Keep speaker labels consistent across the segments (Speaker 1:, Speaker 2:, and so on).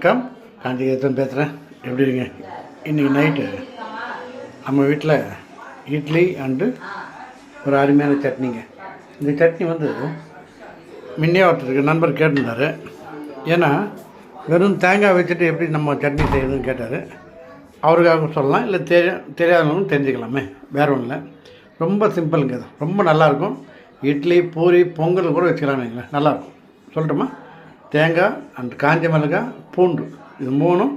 Speaker 1: வணக்கம். காஞ்சிகேசன் பேசுகிறேன். எப்படி இருக்கீங்க? இன்றைக்கி நைட்டு நம்ம வீட்டில் இட்லி அண்டு ஒரு அருமையான சட்னிங்க. இந்த சட்னி வந்து முன்னே ஒருத்தருக்கு நண்பர் கேட்டிருந்தார். ஏன்னா வெறும் தேங்காய் வச்சுட்டு எப்படி நம்ம சட்னி செய்யறதுன்னு கேட்டார். அவருக்காக சொல்லலாம், இல்லை தெரியாதவங்களும் தெரிஞ்சுக்கலாமே, வேறு ஒன்றும் இல்லை. ரொம்ப சிம்பிளுங்க. இது ரொம்ப நல்லாயிருக்கும். இட்லி, பூரி, பொங்கல் கூட வச்சுக்கலாம்னு வைங்களேன், நல்லாயிருக்கும். சொல்லட்டுமா? தேங்காய் அண்ட் காஞ்ச மிளகாய், பூண்டு, இது மூணும்.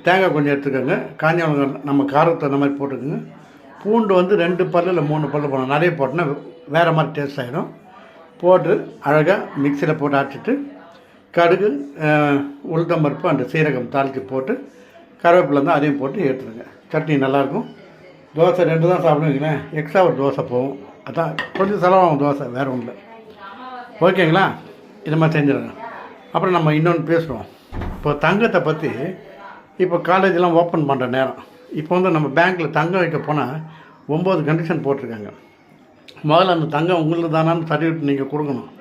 Speaker 1: தேங்காய் கொஞ்சம் எடுத்துக்கோங்க. காஞ்ச மிளகாய் நம்ம காரத்தை அந்த மாதிரி போட்டுக்கோங்க. பூண்டு வந்து 2 பல்லு இல்லை 3 பல்லு போடணும். நிறைய போட்டோன்னா வேறு மாதிரி டேஸ்ட் ஆகிடும். போட்டு அழகாக மிக்சியில் போட்டு அரைச்சிட்டு கடுகு, உளுத்தம்பருப்பு அண்ட் சீரகம் தாளித்து போட்டு கருவேப்பிலை தான் அதையும் போட்டு எடுத்துருங்க. சட்னி நல்லாயிருக்கும். தோசை 2 தான் சாப்பிடுவீங்களேன், எக்ஸ்ட்ரா ஒரு தோசை போகும். அதான் கொஞ்சம் செலவாகும் தோசை, வேறு ஒன்றும் இல்லை. ஓகேங்களா? இது மாதிரி செஞ்சிடுங்க. அப்புறம் நம்ம இன்னொன்று பேசுகிறோம். இப்போ தங்கத்தை பற்றி. இப்போ காலேஜெலாம் ஓப்பன் பண்ணுற நேரம். இப்போ வந்து நம்ம பேங்க்கில் தங்கம் வைக்க போனால் 9 கண்டிஷன் போட்டிருக்காங்க. முதல்ல அந்த தங்கம் உங்களுக்கு தானான்னு சர்டிஃபிகேட் நீங்கள் கொடுக்கணும்.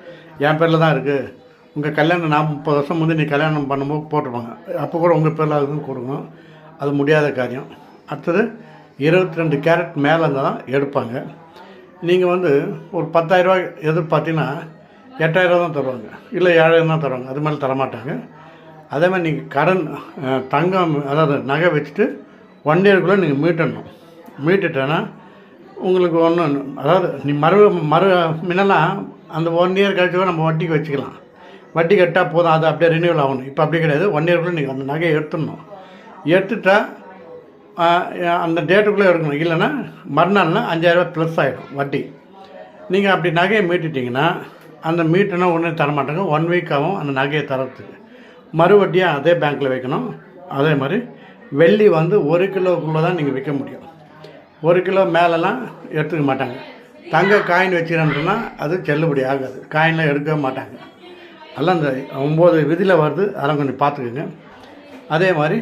Speaker 1: என் பேரில் தான் இருக்குது. உங்கள் கல்யாணம் 30 வருஷம் வந்து நீ கல்யாணம் பண்ணும்போது போட்டிருப்பாங்க, அப்போ கூட உங்கள் பேரில் ஆகுதுன்னு கொடுக்கணும். அது முடியாத காரியம். அடுத்தது 22 கேரட் மேலே இருந்தால் தான் எடுப்பாங்க. நீங்கள் வந்து ஒரு 10,000 ரூபாய் எதிர்பார்த்தீங்கன்னா 8,000 தான் தருவாங்க, இல்லை 7,000 தான் தருவாங்க. அது மாதிரி தரமாட்டாங்க. அதே மாதிரி நீங்கள் கடன் தங்கம், அதாவது நகை வச்சுட்டு 1 இயருக்குள்ளே நீங்கள் மீட்டணும். மீட்டுட்டேன்னா உங்களுக்கு ஒன்றும், அதாவது நீ முன்னெல்லாம் அந்த 1 இயர் கழிச்சு நம்ம வட்டிக்கு வச்சுக்கலாம். வட்டி கட்டால் போதும், அது அப்படியே ரினியூவல் ஆகணும். இப்போ அப்படி கிடையாது. 1 இயருக்குள்ளே நீங்கள் அந்த நகையை எடுத்துடணும். எடுத்துட்டா அந்த டேட்டுக்குள்ளே எடுக்கணும். இல்லைன்னா மறுநாள்னா 5,000 ரூபா ப்ளஸ் ஆகிடும் வட்டி. நீங்கள் அப்படி நகையை மீட்டுட்டிங்கன்னா அந்த மீட்டுனா உடனே தரமாட்டாங்க. 1 வீக் ஆகும் அந்த நகையை தரத்துக்கு. மறுவட்டியாக அதே பேங்க்கில் வைக்கணும். அதே மாதிரி வெள்ளி வந்து 1 கிலோக்குள்ளே தான் நீங்கள் விற்க முடியும். 1 கிலோ மேலெலாம் எடுத்துக்க மாட்டாங்க. தங்க காயின் வச்சுக்கிறேன்னா அது செல்லுபடி ஆகாது. காயின்லாம் எடுக்கவே மாட்டாங்க. அதெல்லாம் அந்த 9 விதியில் வருது, அதெல்லாம் கொஞ்சம் பார்த்துக்குங்க. அதே மாதிரி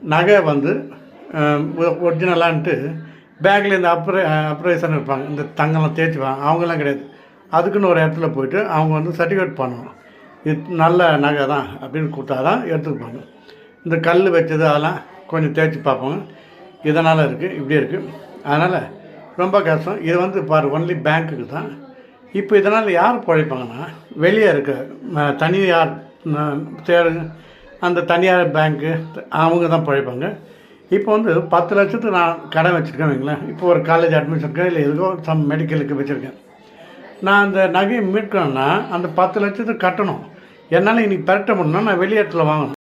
Speaker 1: நகை வந்து ஒரிஜினலான்ட்டு பேங்க்கில் இந்த அப்ரைசன் இருப்பாங்க, இந்த தங்கம்லாம் தேய்ச்சிப்பாங்க. அவங்கெல்லாம் கிடையாது. அதுக்குன்னு ஒரு இடத்துல போய்ட்டு அவங்க வந்து சர்டிஃபிகேட் பண்ணணும், இது நல்ல நகை தான் அப்படின்னு கொடுத்தா தான் எடுத்துப்பாங்க. இந்த கல் வச்சது அதெல்லாம் கொஞ்சம் தேய்ச்சி பார்ப்பாங்க. இதனால் இருக்குது, இப்படி இருக்குது. அதனால் ரொம்ப கஷ்டம். இது வந்து ஒன்லி பேங்க்குக்கு தான். இப்போ இதனால் யார் பிழைப்பாங்கன்னா, வெளியே இருக்க தனியார் அந்த தனியார் பேங்க்கு அவங்க தான் பிழைப்பாங்க. இப்போ வந்து 10 லட்சத்துக்கு நான் கடன் வச்சுருக்கேன் வைங்களேன். இப்போ ஒரு காலேஜ் அட்மிஷன் இருக்கேன், இல்லை எதுக்கோ சம் மெடிக்கலுக்கு வச்சுருக்கேன். நான் அந்த நகையை மீட்கணும்னா அந்த 10 லட்சத்துக்கு கட்டணும். என்னால் இன்றைக்கி பெரட்ட முடியும்னா நான் வெளியேற்றில் வாங்கணும்.